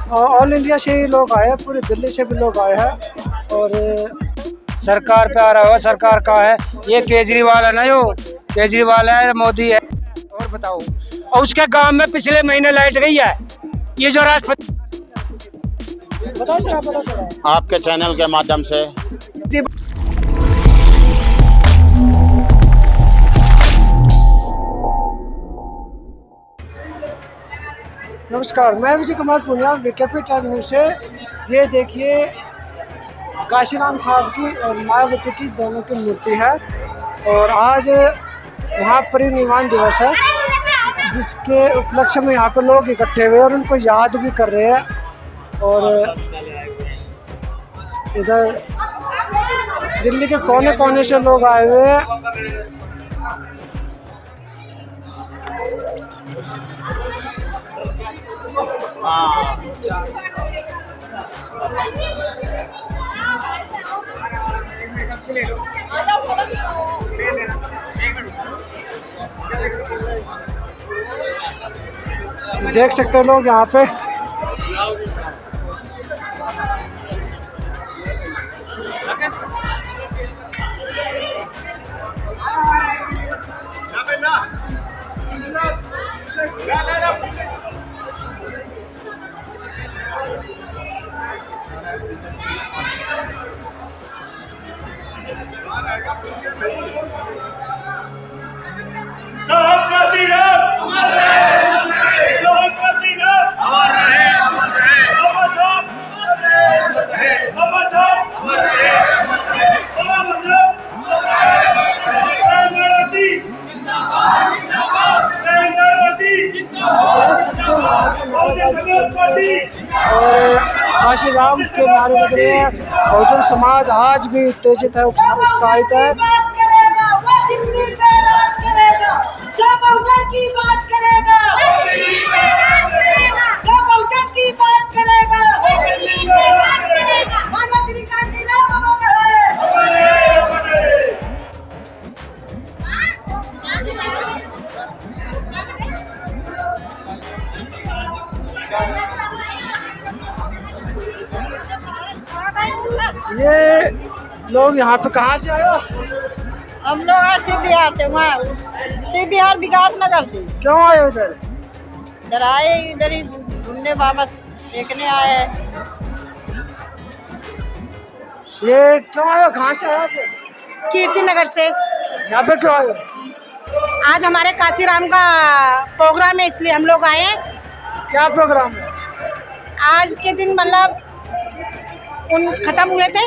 All India से ही लोग आए हैं, पूरी दिल्ली से भी लोग आए हैं। और सरकार पे आ रहा हो, सरकार का है ये केजरीवाल है ना, जो केजरीवाल है, मोदी है। और बताओ, और उसके गांव में पिछले महीने लाइट गई है। ये जो राष्ट्रपति बताओ सर, आप बताओ। आपके चैनल के माध्यम से नमस्कार, मैं विजय कुमार पुनिया, विकेपी टाइम न्यूज़ से। ये देखिए, काशीराम साहब की और मायावती की दोनों की मूर्ति है और आज महापरिनिर्वाण दिवस है, जिसके उपलक्ष्य में यहाँ पे लोग इकट्ठे हुए और उनको याद भी कर रहे हैं। और इधर दिल्ली के कोने कोने से लोग आए हुए हैं। देख सकते हैं लोग यहाँ पे। और काशीराम के नारे लग रहे हैं। बहुजन समाज आज भी उत्तेजित है, उत्साहित है। ये लोग यहाँ पे कहाँ से आए हो? हम लोग आए थे बिहार से, वहाँ से बिहार विकास नगर से। क्यों आए हो इधर? इधर आए, इधर ही घूमने बाबा देखने आए हैं। ये क्यों आए हो, कहाँ से आए हो? कीर्ति नगर से। यहाँ पे क्यों आए हो? आज हमारे काशीराम का प्रोग्राम है, इसलिए हम लोग आए हैं। क्या प्रोग्राम है? आज के दिन मतलब उन खत्म हुए थे।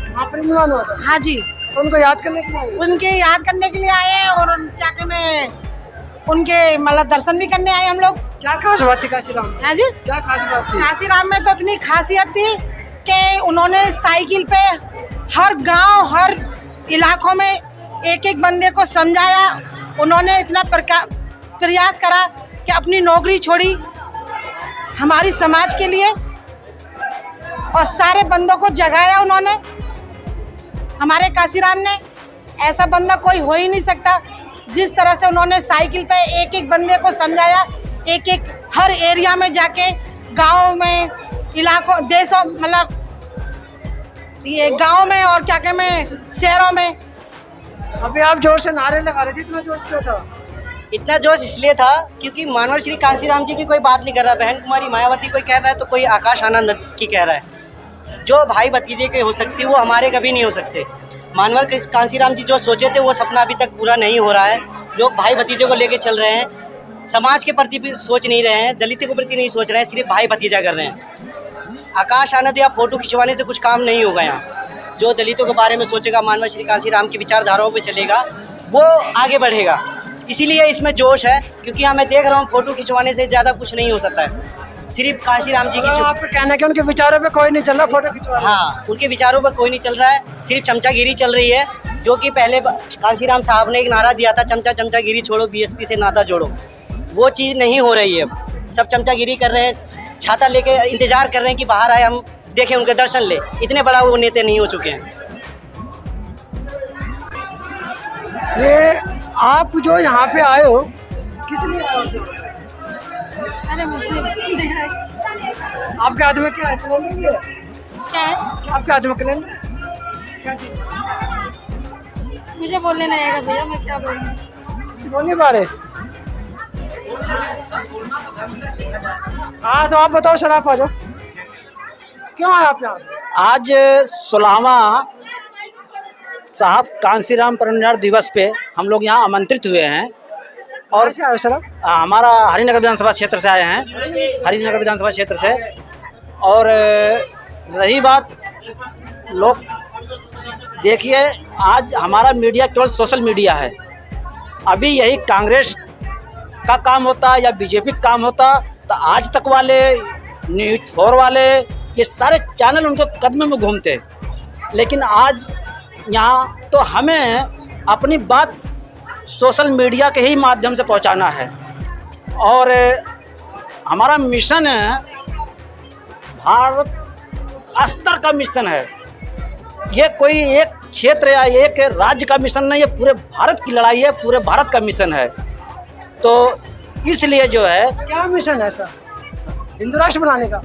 महापरिनिर्वाण हुआ था। हाँ जी, तो उनको याद करने के लिए आए हो? उनके याद करने के लिए आए हैं और क्या कहते में उनके मतलब दर्शन भी करने आए हम लोग। क्या खास बात थी काशीराम में? हाँ जी, क्या खास बात थी? काशीराम में तो इतनी खासियत थी कि उन्होंने साइकिल पे हर गांव, हर इलाकों में एक एक बंदे को समझाया। उन्होंने इतना प्रयास करा कि अपनी नौकरी छोड़ी हमारी समाज के लिए और सारे बंदों को जगाया उन्होंने। हमारे काशीराम ने, ऐसा बंदा कोई हो ही नहीं सकता जिस तरह से उन्होंने साइकिल पे एक एक बंदे को समझाया। एक एक हर एरिया में जाके, गाँव में, इलाकों, देशों, मतलब ये गांव में और क्या कहते हैं शहरों में। अभी आप जोर से नारे लगा रहे थे, इतना जोश क्यों था? इतना जोश इसलिए था क्योंकि मानवर श्री काशीराम जी की कोई बात नहीं कर रहा। बहन कुमारी मायावती कोई कह रहा है तो कोई आकाश आनंद की कह रहा है। जो भाई भतीजे के हो सकती है वो हमारे कभी नहीं हो सकते। मानवर काशीराम जी जो सोचे थे वो सपना अभी तक पूरा नहीं हो रहा है। लोग भाई भतीजे को लेके चल रहे हैं, समाज के प्रति भी सोच नहीं रहे हैं, दलितों के प्रति नहीं सोच रहे हैं, सिर्फ भाई भतीजा कर रहे हैं। आकाश आनंद या फोटो खिंचवाने से कुछ काम नहीं होगा। यहाँ जो दलितों के बारे में सोचेगा, मानवर श्री काशीराम की विचारधाराओं पे चलेगा, वो आगे बढ़ेगा। इसीलिए इसमें जोश है, क्योंकि यहाँ मैं देख रहा हूँ फोटो खिंचवाने से ज़्यादा कुछ नहीं हो सकता है। सिर्फ काशीराम जी की आपका कहना है कि उनके विचारों पे कोई नहीं चल रहा, फोटो खिंचवा। हाँ, उनके विचारों पर कोई नहीं चल रहा है, सिर्फ चमचागिरी चल रही है। जो कि पहले काशीराम साहब ने एक नारा दिया था, चमचागिरी छोड़ो, बीएसपी से नाता जोड़ो। वो चीज़ नहीं हो रही है। सब चमचागिरी कर रहे हैं, छाता लेके इंतजार कर रहे हैं कि बाहर आए, हम देखें, उनके दर्शन ले। इतने बड़ा वो नेता नहीं हो चुके हैं। ये आप जो यहाँ पे आए हो, किस लिए आए हो? अरे मुस्लिम आपके हाथ में क्या है? कैलेंडर है? क्या है? आपके हाथ में कैलेंडर है? क्या चीज़? मुझे बोलने नहीं आएगा भैया, मैं क्या बोलूँ। बोल नहीं पा रहे। हाँ तो आप बताओ सर, आप आ जाओ। क्यों आए आप यहाँ? आज 16वां साहब कांसीराम परिनिर्वाण दिवस पे हम लोग यहाँ आमंत्रित हुए हैं। और कैसे आए हो सर आप? हमारा हरिनगर विधानसभा क्षेत्र से आए हैं, हरिनगर विधानसभा क्षेत्र से। और रही बात, लोग देखिए, आज हमारा मीडिया केवल सोशल मीडिया है। अभी यही कांग्रेस का काम होता या बीजेपी का काम होता तो आज तक वाले, न्यूज़ 4 वाले, ये सारे चैनल उनके कदम में घूमते। लेकिन आज यहाँ तो हमें अपनी बात सोशल मीडिया के ही माध्यम से पहुँचाना है। और हमारा मिशन भारत स्तर का मिशन है। ये कोई एक क्षेत्र या एक राज्य का मिशन नहीं है, पूरे भारत की लड़ाई है, पूरे भारत का मिशन है। तो इसलिए जो है, क्या मिशन है सर हिंदू राष्ट्र बनाने का?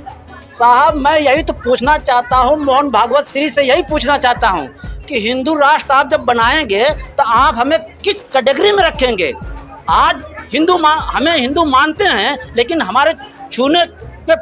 साहब मैं यही तो पूछना चाहता हूँ, मोहन भागवत श्री से यही पूछना चाहता हूँ कि हिंदू राष्ट्र आप जब बनाएंगे तो आप हमें किस कैटेगरी में रखेंगे? आज हमें हिंदू मानते हैं, लेकिन हमारे छूने पे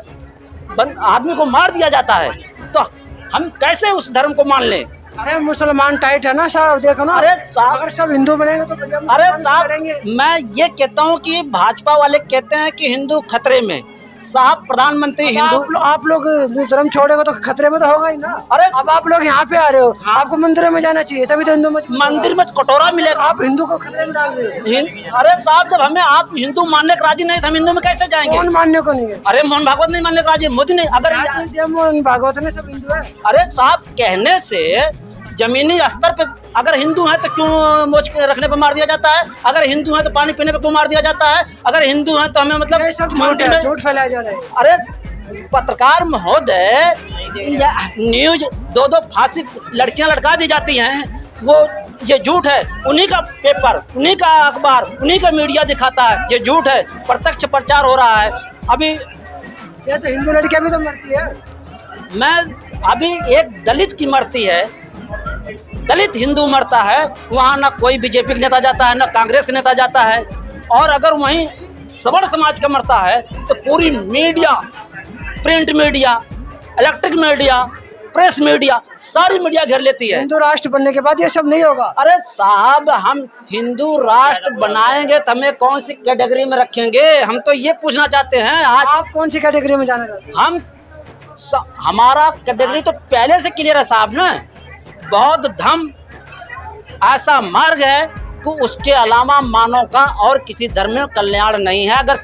आदमी को मार दिया जाता है, तो हम कैसे उस धर्म को मान लें? अरे मुसलमान टाइट है ना साहब, देखो ना। अरे साहब, अगर सब हिंदू बनेंगे तो भैया अरे मुसलमान साहब, करेंगे। मैं ये कहता हूँ कि भाजपा वाले कहते हैं कि हिंदू खतरे में। साहब प्रधानमंत्री हिंदू, आप लोग हिंदू धर्म छोड़ेगा तो खतरे में तो होगा ही ना। अरे अब आप लोग यहाँ पे आ रहे हो, आपको मंदिरों में जाना चाहिए, तभी तो हिंदू मंदिर में कटोरा मिलेगा। आप हिंदू को खतरे में डाल रहे हो। अरे साहब, जब हमें आप हिंदू मानने के राजी नहीं तो हम हिंदू में कैसे जाएंगे? कौन मानने को नहीं है? अरे मोहन भागवत नहीं मानने के राजी, मोदी नहीं। अगर मोहन भागवत में सब हिंदू है। अरे साहब, कहने से जमीनी स्तर पे अगर हिंदू हैं तो क्यों मोच के रखने पे मार दिया जाता है? अगर हिंदू हैं तो पानी पीने पे क्यों मार दिया जाता है? अगर हिंदू हैं तो हमें मतलब झूठ फैलाया जा रहा है। अरे पत्रकार महोदय, न्यूज 2-2 फांसी लड़कियां लटका दी जाती हैं, वो ये झूठ है। उन्हीं का पेपर, उन्हीं का अखबार, उन्हीं का मीडिया दिखाता है ये झूठ है। प्रत्यक्ष प्रचार हो रहा है। अभी ये तो हिंदू लड़कियां भी तो मरती है। मैं अभी एक दलित की मरती है, दलित हिंदू मरता है, वहाँ ना कोई बीजेपी का नेता जाता है, ना कांग्रेस का नेता जाता है। और अगर वहीं सवर्ण समाज का मरता है तो पूरी media, print media, electric media, press media, सारी मीडिया घेर लेती है। हिंदू राष्ट्र बनने के बाद ये सब नहीं होगा। अरे साहब, हम हिंदू राष्ट्र बनाएंगे तो हमें कौन सी कैटेगरी में रखेंगे? हम तो ये पूछना चाहते हैं। आज आप कौन सी कैटेगरी में जाना चाहते हैं? हमारा कैटेगरी तो पहले से क्लियर है साहब ना। बौद्ध धर्म ऐसा मार्ग है कि उसके अलावा मानव का और किसी धर्म में कल्याण नहीं है। अगर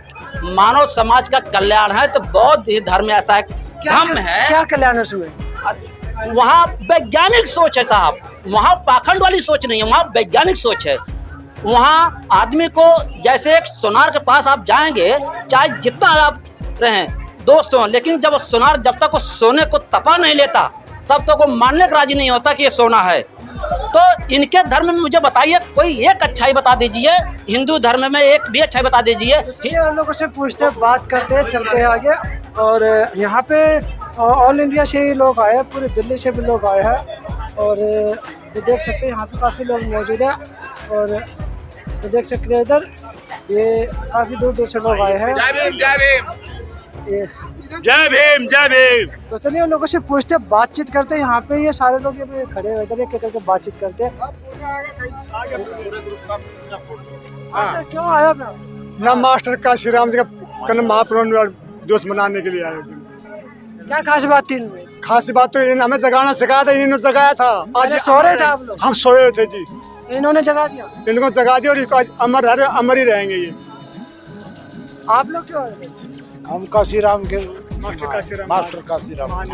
मानव समाज का कल्याण है तो बौद्ध ही धर्म ऐसा है, धर्म है। क्या कल्याण है उसमें? वहाँ वैज्ञानिक सोच है साहब, वहाँ पाखंड वाली सोच नहीं है, वहाँ वैज्ञानिक सोच है। वहाँ आदमी को, जैसे एक सोनार के पास आप जाएंगे, चाहे जितना आप रहें दोस्त हों, लेकिन जब सोनार, जब तक वो सोने को तपा नहीं लेता तब तक वो मानने का राजी नहीं होता कि ये सोना है। तो इनके धर्म में मुझे बताइए, कोई एक अच्छाई बता दीजिए, हिंदू धर्म में एक भी अच्छाई बता दीजिए। ये लोगों से पूछते, बात करते, चलते हैं आगे। और यहाँ पे ऑल इंडिया से ही लोग आए हैं, पूरे दिल्ली से भी लोग आए हैं। और ये देख सकते हैं यहाँ पे काफ़ी लोग मौजूद हैं। और ये देख सकते हैं इधर, ये काफ़ी दूर दूर से लोग आए हैं। जय भीम जय भीम। तो चलिए उन लोगों से पूछते, बातचीत करते हैं। यहाँ पे ये सारे लोग ये खड़े हुए इधर, करके बातचीत करते हैं। सर, क्यों आया आप? ना मास्टर काशीराम जी का महापरिनिर्वाण दिवस मनाने के लिए आए थे। क्या खास बात थी इनमें? खास बात तो इन्होंने हमें जगाना सिखाया था, इन्होंने जगाया था। आज सो रहे थे आप लोग? हम सोए थे जी, इन्होंने जगा दिया। इनको जगा दिया और इसको आज अमर ही रहेंगे ये। आप लोग क्यों आए थे? हम काशीराम के मास्टर काशीराम महान।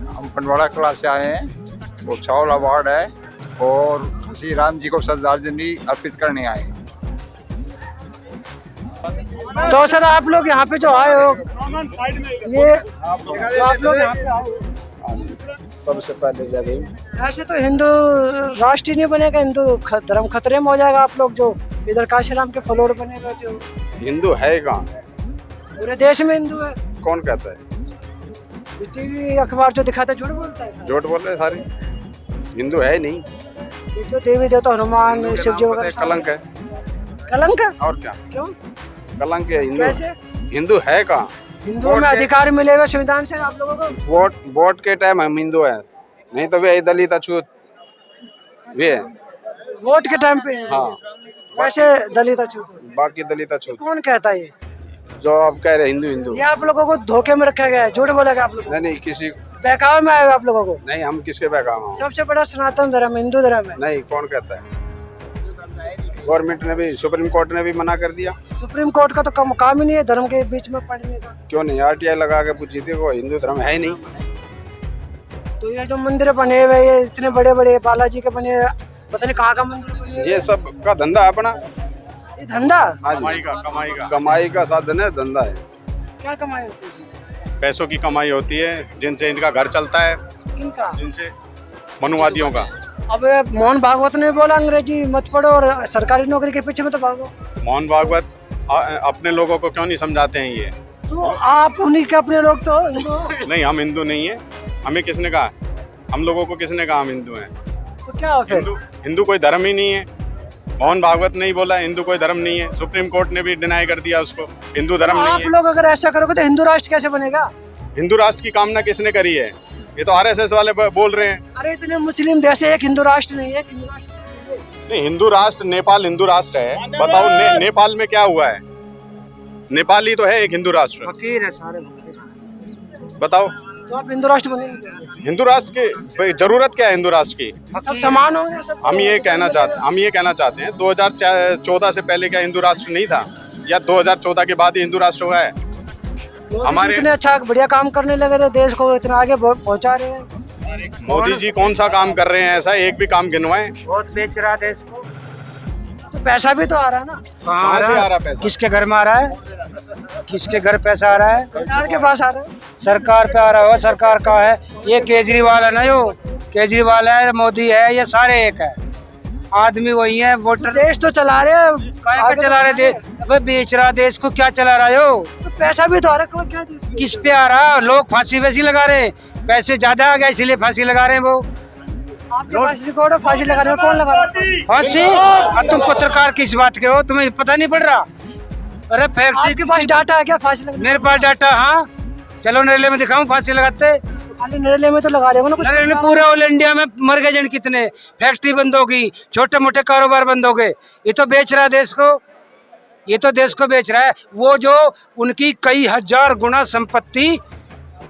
हम पंडवाड़ा क्लास से आए हैं, वो चावल अवार्ड है और काशीराम जी को श्रद्धांजलि अर्पित करने आए हैं। तो सर, आप लोग यहाँ पे जो आए हो, ये तो आप लोग यहाँ पे आए, सबसे पहले जय ऐसे तो हिंदू राष्ट्र ही नहीं बनेगा, हिंदू धर्म खतरे में हो जाएगा। आप लोग जो इधर काशीराम के फ्लोर बने हुए जो हिंदू है कहाँ? पूरे देश में हिंदू है। कौन कहता है? टीवी अखबार जो दिखाता है झूठ बोलता है। झूठ बोल रहे सारे, हिंदू है ही नहीं। ये जो देवी देवता हनुमान शिव जी वगैरह कलंक है। कलंक है? और क्या क्यों? कलंक है। हिंदू कैसे? हिंदू है कहाँ? हिंदुओं में अधिकार मिले हुए संविधान से आप लोगों को। वोट के टाइम हम हिंदू हैं, नहीं तो वे दलित अछूत वे हैं। वोट के टाइम पे हैं। हाँ। वैसे दलित अछूत बाकी दलित अछूत कौन कहता है ये? जो आप कह रहे हिंदू हिंदू, ये आप लोगों को धोखे में रखा गया है, झूठ बोला गया आप लोगों को। नहीं किसी बहकावे में आए हो आप लोगों को। नहीं, हम किसके बहकावे हैं? सबसे बड़ा सनातन धर्म हिंदू धर्म है। नहीं, कौन कहता है? गवर्नमेंट ने भी, सुप्रीम कोर्ट ने भी मना कर दिया। सुप्रीम कोर्ट का तो काम ही नहीं है धर्म के बीच में पड़ने का। क्यों नहीं? RTI लगा के पूछी थी, वो हिंदू धर्म है ही नहीं। तो ये जो मंदिर बने हुए ये इतने बड़े बड़े बालाजी के बने, पता नहीं कहाँ का मंदिर बने हुए। ये सब का धंधा है अपना। ये धंधा कमाई का साधन है, धंधा है। क्या कमाई होती है? पैसों की कमाई होती है, जिनसे इनका घर चलता है, इनका जिनसे मनुवादियों का। अब मोहन भागवत ने बोला अंग्रेजी मत पढ़ो और सरकारी नौकरी के पीछे में तो भागो। मोहन भागवत अपने लोगों को क्यों नहीं समझाते हैं ये? तो आप उन्हीं के अपने लोग तो नहीं, हम हिंदू नहीं है। हमें किसने कहा? हम लोगों को किसने कहा हम हिंदू हैं? तो क्या हो फिर? हिंदू कोई धर्म ही नहीं है। मोहन भागवत नहीं बोला हिंदू कोई धर्म नहीं है। सुप्रीम कोर्ट ने भी डिनाई कर दिया उसको, हिंदू धर्म नहीं आप है। लोग अगर ऐसा करोगे तो हिंदू राष्ट्र कैसे बनेगा? हिंदू राष्ट्र की कामना किसने करी है? ये तो RSS वाले बोल रहे हैं। अरे इतने मुस्लिम देश है, एक हिंदू राष्ट्र नहीं है। हिंदू राष्ट्र नहीं, हिंदू राष्ट्र नेपाल हिंदू राष्ट्र है। बताओ नेपाल में क्या हुआ है? नेपाल ही तो है एक हिंदू राष्ट्र। फकीर है सारे। बताओ, तो आप हिंदू राष्ट्र बनेंगे? हिंदू राष्ट्र की जरूरत क्या है? हिंदू राष्ट्र की सब समान होंगे सब। हम ये कहना चाहते हैं 2014 से पहले क्या हिंदू राष्ट्र नहीं था, या 2014 के बाद ही हिंदू राष्ट्र हुआ है? हमारे इतने अच्छा बढ़िया काम करने लगे थे, देश को इतना आगे पहुंचा रहे हैं। मोदी जी कौन सा काम कर रहे हैं? ऐसा एक भी काम गिनवाएं। बहुत बेच रहा देश को। तो पैसा भी तो आ रहा है ना। कहाँ से आ रहा पैसा? किसके घर में आ रहा है? किसके घर पैसा आ रहा है? सरकार के पास आ रहा है। सरकार पे आ रहा हो। सरकार का है ये केजरीवाल है ना, जो केजरीवाल है, मोदी है, ये सारे एक है। आदमी वही है। वोटर देश तो चला रहे हैं। काय का चला रहे थे? अबे बेच रहा देश को। क्या चला रहा हो? तो पैसा भी तो आ रहा है। क्या देश किस पे आ रहा? लोग फांसी वैसी लगा रहे हैं, पैसे ज्यादा आ गए इसलिए फांसी लगा रहे हैं वो। आपके पास रिकॉर्ड है, फांसी लगा रहे हो? कौन लगा रहा है फांसी? और तुम पत्रकार किस बात के हो? तुम्हें पता नहीं पड़ रहा? अरे फैक्ट्री आपके पास डाटा है क्या फांसी लगाने? मेरे पास डाटा। हाँ, चलो नरेले में दिखाऊं फांसी लगाते। खाली नरेले में तो लगा रहे हो ना कुछ। नरेले में पूरे ऑल इंडिया में मर गए जन कितने। फैक्ट्री बंद होगी, छोटे मोटे कारोबार बंद हो गए। ये तो बेच रहा है देश को। ये तो देश को बेच रहा है। वो जो उनकी कई हजार गुना संपत्ति,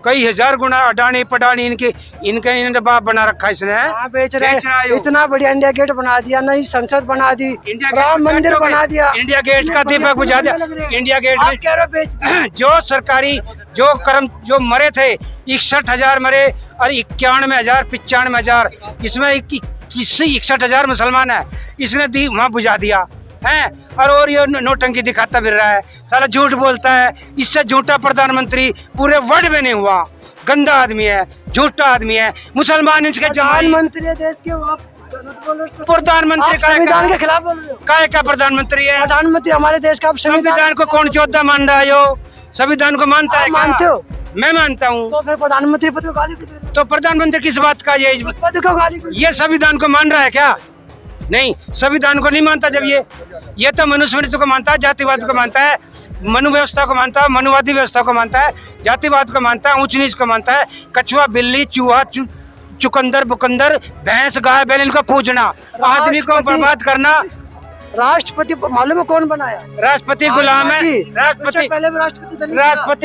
कई हजार गुना अडानी पडानी इनके बाप बना रखा इसने। बेच रहा है। इतना बढ़िया इंडिया गेट बना दिया, नई संसद बना दी, राम मंदिर बना दिया। इंडिया गेट का दीपक बुझा दिया। इंडिया गेट में जो सरकारी जो मरे थे 61,000 मरे और 91,000 95,000, इसमें 61,000 मुसलमान है। इसने दी वहाँ बुझा दिया है। और ये नोटंकी दिखाता फिर रहा है, साला झूठ बोलता है। इससे झूठा प्रधानमंत्री पूरे वर्ल्ड में नहीं हुआ। गंदा आदमी है, झूठा आदमी है। मुसलमान इसके प्रधानमंत्री देश के प्रधानमंत्री संविधान के खिलाफ बोल रहे हो। काय का प्रधानमंत्री है? प्रधानमंत्री हमारे देश का। संविधान को कौन चौथा मान रहा है? यो संविधान को मानता है? मानते हो? मैं मानता हूँ। तो फिर प्रधानमंत्री पद को गाली क्यों दे रहे हो? तो प्रधानमंत्री किस बात का? ये पद को गाली क्यों? ये संविधान को मान रहा है क्या? नहीं, संविधान को नहीं मानता। जब ये तो मनुस्मृति को मानता है, जातिवाद को मानता है, मनु व्यवस्था को मानता है, मनुवादी व्यवस्था को मानता है, जातिवाद को मानता है, ऊंच नीच को मानता है। कछुआ बिल्ली चूहा चुकंदर बुकंदर भैंस गाय बैल इनको पूजना, आदमी को बर्बाद करना। राष्ट्रपति मालूम है कौन बनाया? राष्ट्रपति गुलाम है। राष्ट्रपति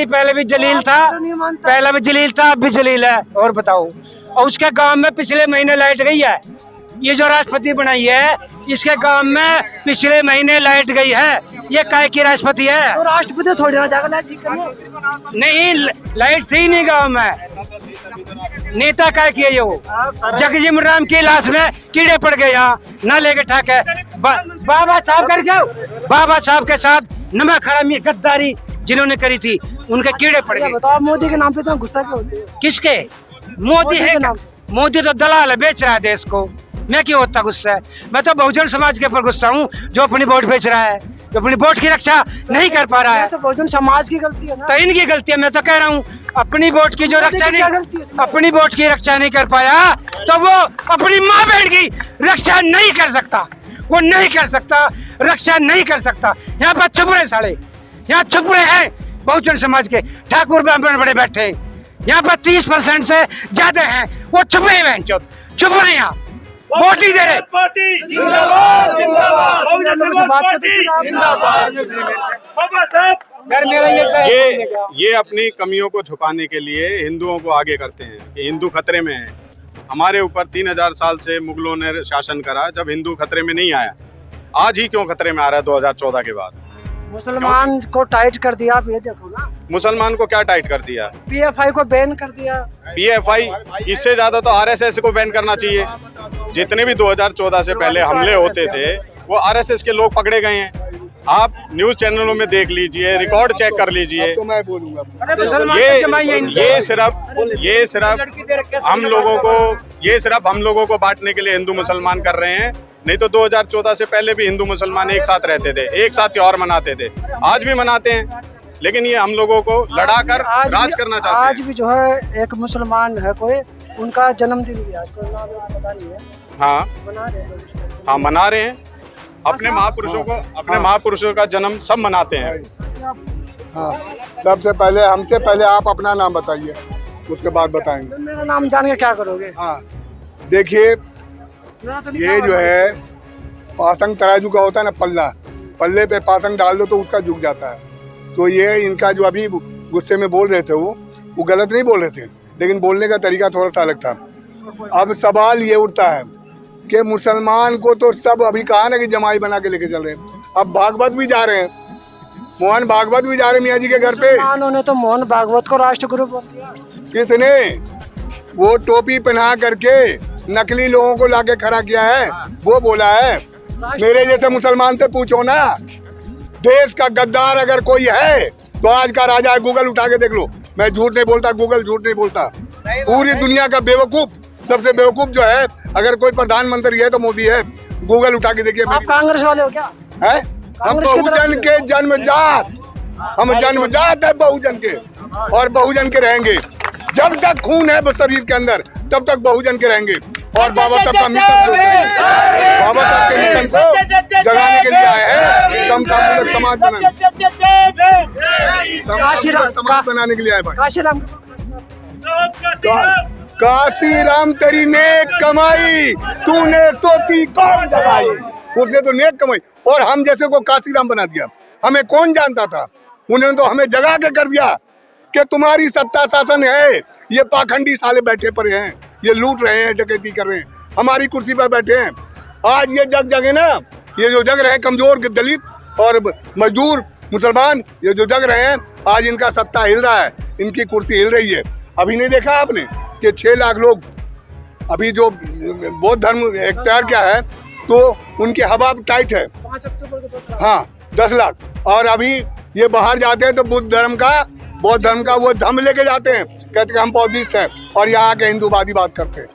पहले भी जलील था, पहले भी जलील था, अब भी जलील है। और बताओ, और उसके गांव में पिछले महीने लाइट गई है। ये जो राष्ट्रपति बनाई है, इसके गांव में पिछले महीने लाइट गई है। ये काय की राष्ट्रपति है? तो राष्ट्रपति थोड़ी ना जाकर लाइट ठीक करने। नहीं, लाइट थी नहीं गांव में। नेता काय किए ये वो? जगजीवन राम की लाश में कीड़े पड़ गए यहाँ, ना लेके ठाके बाबा साहब कर जाओ। बाबा साहब के साथ नमक हरामी गद्दारी जिन्होंने करी थी, उनके कीड़े पड़ गए। बताओ मोदी के नाम पे इतना गुस्सा क्यों होते हैं? किसके? मोदी है। मोदी तो दलाल है, बेच रहा है देश को। मैं क्यों होता गुस्सा? मैं तो बहुजन समाज के ऊपर गुस्सा हूँ, जो अपनी वोट बेच रहा है, जो अपनी वोट की रक्षा नहीं कर पा रहा है। तो बहुजन समाज की गलती है ना। तो इनकी गलती है। मैं तो कह रहा हूँ अपनी वोट की जो रक्षा नहीं, अपनी वोट की रक्षा नहीं कर पाया तो वो अपनी माँ बहन की रक्षा नहीं कर सकता, वो नहीं कर सकता, रक्षा नहीं कर सकता। यहाँ पर चुप रहे साले, यहाँ चुप रहे हैं बहुजन समाज के ठाकुर ब्राह्मण बड़े बैठे हैं। यहाँ पर 30% से ज्यादा हैं, वो चुप रहे हैं, चुप रहे यहाँ, वोट ही दे रहे। ये अपनी कमियों को छुपाने के लिए हिंदुओं को आगे करते हैं कि हिंदू खतरे में है। हमारे ऊपर 3000 साल से मुगलों ने शासन करा, जब हिंदू खतरे में नहीं आया, आज ही क्यों खतरे में आ रहा है 2014 के बाद? मुसलमान को टाइट कर दिया, आप ये देखो ना। मुसलमान को क्या टाइट कर दिया? पीएफआई को बैन कर दिया। पीएफआई, इससे ज्यादा तो आरएसएस को बैन करना चाहिए। जितने भी 2014 से पहले हमले होते थे वो आरएसएस के लोग पकड़े गए हैं। आप न्यूज चैनलों में देख लीजिए, रिकॉर्ड चेक कर लीजिए। तो मैं बोलूंगा ये सिर्फ हम लोगों को बांटने के लिए हिंदू मुसलमान कर रहे हैं। नहीं तो 2014 से पहले भी हिंदू मुसलमान एक साथ रहते थे, एक साथ त्योहार मनाते थे, आज भी मनाते हैं। लेकिन ये हम लोगों को लड़ाकर राज करना चाहते हैं। आज भी जो है एक मुसलमान है कोई, उनका जन्मदिन भी आज को पता नहीं है। हाँ मना रहे हैं। हाँ मना रहे हैं। अपने महापुरुषों का जन्म सब मनाते हैं। हाँ, सबसे पहले हमसे पहले आप अपना नाम बताइए, उसके बाद बताएंगे। मेरा नाम जान के क्या करोगे? हाँ, देखिए ये जो है पासंग तराजू का होता है ना, पल्ले पे पासंग डाल दो तो उसका झुक जाता है। तो ये इनका जो अभी गुस्से में बोल रहे थे वो गलत नहीं बोल रहे थे, लेकिन बोलने का तरीका थोड़ा सा अलग था। अब सवाल ये उठता है कि मुसलमान को तो सब अभी कहा ना कि जमाई बना के लेके चल रहे हैं, अब भागवत भी जा रहे हैं, मोहन भागवत भी जा रहे हैं मियाँ जी के घर पे। उन्होंने तो मोहन भागवत को राष्ट्रगुरु बोल दिया। किसने? वो टोपी पहना करके नकली लोगों को लाके खड़ा किया है, वो बोला है। मेरे जैसे मुसलमान से पूछो ना, देश का गद्दार अगर कोई है तो आज का राजा है। गूगल उठा के देख लो, मैं झूठ नहीं बोलता, गूगल झूठ नहीं बोलता। पूरी दुनिया का बेवकूफ, सबसे बेवकूफ जो है अगर कोई प्रधानमंत्री है तो मोदी है। गूगल उठा के देखिए। आप कांग्रेस वाले हो क्या? है? हम बहुजन के जन्मजात, हम जन्मजात है बहुजन के, और बहुजन के रहेंगे। जब तक खून है शरीर के अंदर तब तक बहुजन के रहेंगे। और बाबा साहब के मिशन को जगाने के लिए आए हैं, समतामूलक समाज बनाने के लिए आए भाई। काशीराम तेरी नेक कमाई, तूने सोची कौन जगाई। उसने तो नेक कमाई, और हम जैसे को काशीराम बना दिया। हमें कौन जानता था? उन्होंने तो हमें जगा के कर दिया कि तुम्हारी सत्ता शासन है, ये पाखंडी साले बैठे पड़े हैं, ये लूट रहे हैं, डकैती कर रहे हैं, हमारी कुर्सी पर बैठे हैं। आज ये जग ना, ये जो जग रहे हैं कमजोर दलित और मजदूर मुसलमान, ये जो जग रहे हैं, आज इनका सत्ता हिल रहा है, इनकी कुर्सी हिल रही है। अभी नहीं देखा आपने कि 6 लाख लोग अभी जो बौद्ध धर्म इख्तियार किया है तो उनकी हवा टाइट है। 5 अक्टूबर को हाँ 10 लाख, और अभी ये बाहर जाते हैं तो बौद्ध धर्म का वो धम लेके जाते हैं, कहते हैं हम बौद्धिस्ट हैं, और यहाँ के हिंदूवादी बात करते हैं,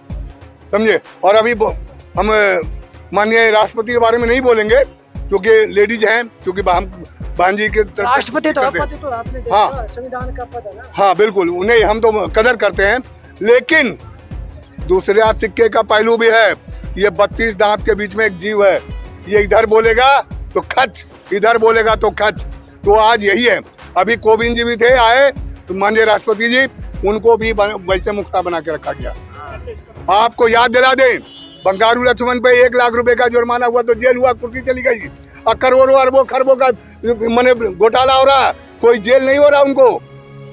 समझे। और अभी हम माननीय राष्ट्रपति के बारे में नहीं बोलेंगे क्योंकि लेडीज हैं, क्योंकि बहन जी के राष्ट्रपति तो आपने देखा, हाँ संविधान का पद है ना। हाँ बिल्कुल, उन्हें हम तो कदर करते हैं, लेकिन दूसरे सिक्के का पहलू भी है। ये 32 दांत के बीच में एक जीव है, ये इधर बोलेगा तो खच, इधर बोलेगा तो खच। तो आज यही है। अभी कोविंद जी भी थे आए, तो माननीय राष्ट्रपति जी, उनको भी वैसे मुक्ता बना के रखा गया। आपको याद दिला दें, बंगारू लक्ष्मण पे 1 लाख रुपए का जुर्माना हुआ तो जेल हुआ, कुर्सी चली गई। और करोड़ों अरबों खरबों का मने घोटाला हो रहा, कोई जेल नहीं हो रहा उनको।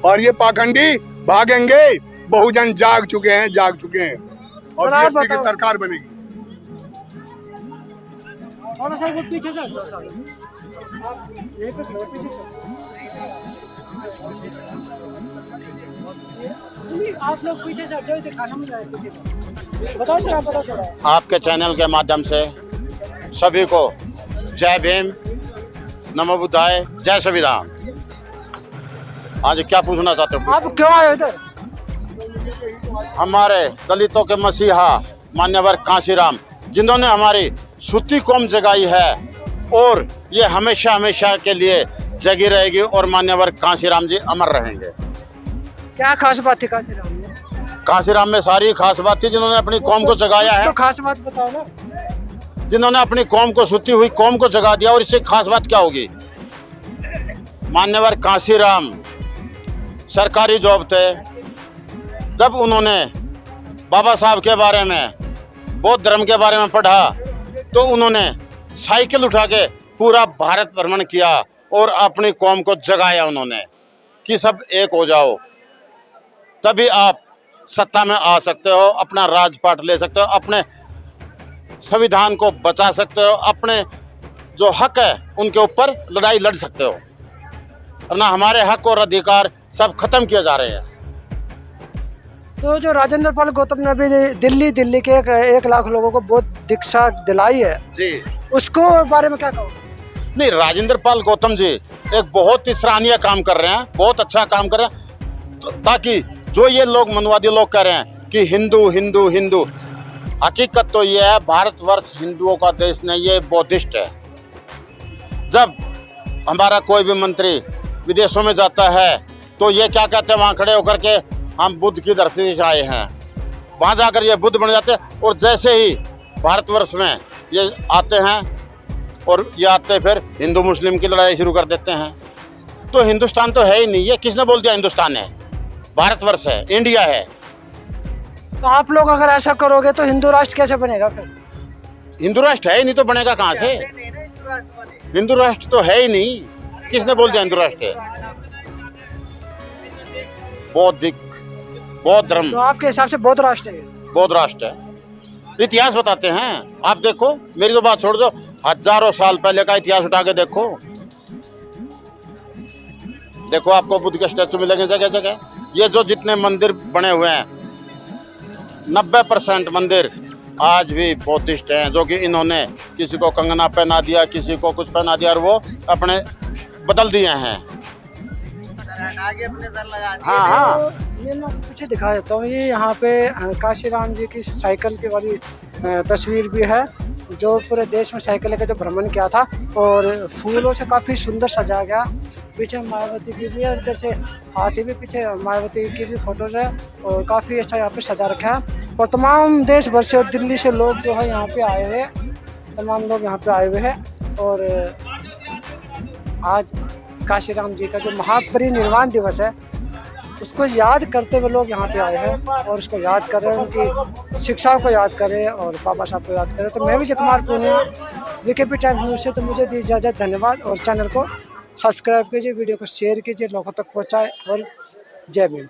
और ये पाखंडी भागेंगे, बहुजन जाग चुके हैं, और बीएसपी की सरकार बनेगी। थोड़ा सा पीछे आप लोग पीछे से हटो, दिखाना मुझे बताओ सर, आप बताओ थोड़ा। आपके चैनल के माध्यम से सभी को जय भीम, नमो बुद्धाय, जय संविधान। आज क्या पूछना चाहते हो? आप क्यों आए इधर? हमारे दलितों के मसीहा मान्यवर काशीराम जिन्होंने हमारी सूती कौम जगाई है, और ये हमेशा हमेशा के लिए जगी रहेगी और मान्यवर कांशीराम जी अमर रहेंगे। क्या खास बात थी काशीराम में? कांशीराम में सारी खास बात थी, जिन्होंने अपनी कौम को जगाया है, तो खास बात बताओ ना। जिन्होंने अपनी कौम को, सूती हुई कौम को जगा दिया। और इससे खास बात क्या होगी? मान्यवर कांशीराम सरकारी जॉब थे, जब उन्होंने बाबा साहब के बारे में, बौद्ध धर्म के बारे में पढ़ा, तो उन्होंने साइकिल उठा के पूरा भारत भ्रमण किया और अपनी कौम को जगाया उन्होंने कि सब एक हो जाओ, तभी आप सत्ता में आ सकते हो, अपना राजपाट ले सकते हो, अपने संविधान को बचा सकते हो, अपने जो हक है उनके ऊपर लड़ाई लड़ सकते हो, वरना हमारे हक और अधिकार सब खत्म किए जा रहे हैं। तो जो राजेंद्र पाल गौतम ने भी दिल्ली के 1 लाख लोगों को बौद्ध दीक्षा दिलाई है जी, उसको बारे में क्या कहो? नहीं, राजेंद्र पाल गौतम जी एक बहुत ही सराहनीय काम कर रहे हैं, बहुत अच्छा काम कर रहे हैं, ताकि जो ये लोग मनवादी लोग कह रहे हैं कि हिंदू हिंदू हिंदू, हकीकत तो ये है भारतवर्ष हिंदुओं का देश नहीं, ये बौद्धिस्ट है। जब हमारा कोई भी मंत्री विदेशों में जाता है तो ये क्या कहते हैं वहाँ खड़े होकर के, हम बुद्ध की धरती से आए हैं, वहाँ जाकर ये बुद्ध बन जाते हैं। और जैसे ही भारतवर्ष में ये आते हैं और ये आते फिर हिंदू मुस्लिम की लड़ाई शुरू कर देते हैं। तो हिंदुस्तान तो है ही नहीं, ये किसने बोल दिया हिंदुस्तान है? भारतवर्ष है, इंडिया है। तो आप लोग अगर ऐसा करोगे तो हिंदू राष्ट्र कैसे बनेगा फिर? हिंदू राष्ट्र है ही नहीं तो बनेगा कहाँ से? हिंदू राष्ट्र तो है ही नहीं, किसने बोल दिया हिंदू राष्ट्र है? बौद्ध धर्म, तो आपके हिसाब से बौद्ध राष्ट्र है? बौद्ध राष्ट्र है। इतिहास बताते हैं, आप देखो, मेरी तो बात छोड़ दो, हजारों साल पहले का इतिहास उठा के देखो, देखो आपको बुद्ध के स्टैचू मिलेंगे जगह जगह। ये जो जितने मंदिर बने हुए हैं, 90% मंदिर आज भी बौद्धिस्ट हैं, जो कि इन्होंने किसी को कंगना पहना दिया, किसी को कुछ पहना दिया और वो अपने बदल दिए हैं। हाँ हाँ, ये मैं पीछे दिखा देता हूँ, ये यहाँ पे काशीराम जी की साइकिल की वाली तस्वीर भी है, जो पूरे देश में साइकिल लेकर जो भ्रमण किया था, और फूलों से काफ़ी सुंदर सजाया गया। पीछे मायावती की भी है, इधर से हाथी भी, पीछे मायावती की भी फोटोज है, और काफ़ी अच्छा यहाँ पे सजा रखा है। और तमाम देश भर से और दिल्ली से लोग जो है यहाँ पे आए हुए हैं, तमाम लोग यहाँ पे आए हुए हैं। और आज काशीराम जी का जो महापरिनिर्वाण दिवस है उसको याद करते हुए लोग यहाँ पे आए हैं, और उसको याद कर रहे हैं, उनकी शिक्षाओं को याद करें और बाबा साहब को याद करें। तो मैं Vijay Kumar Poonia, VKP times news से, तो मुझे दी इजाज़त, धन्यवाद। और चैनल को सब्सक्राइब कीजिए, वीडियो को शेयर कीजिए, लोगों तक पहुँचाएँ, और जय भीम।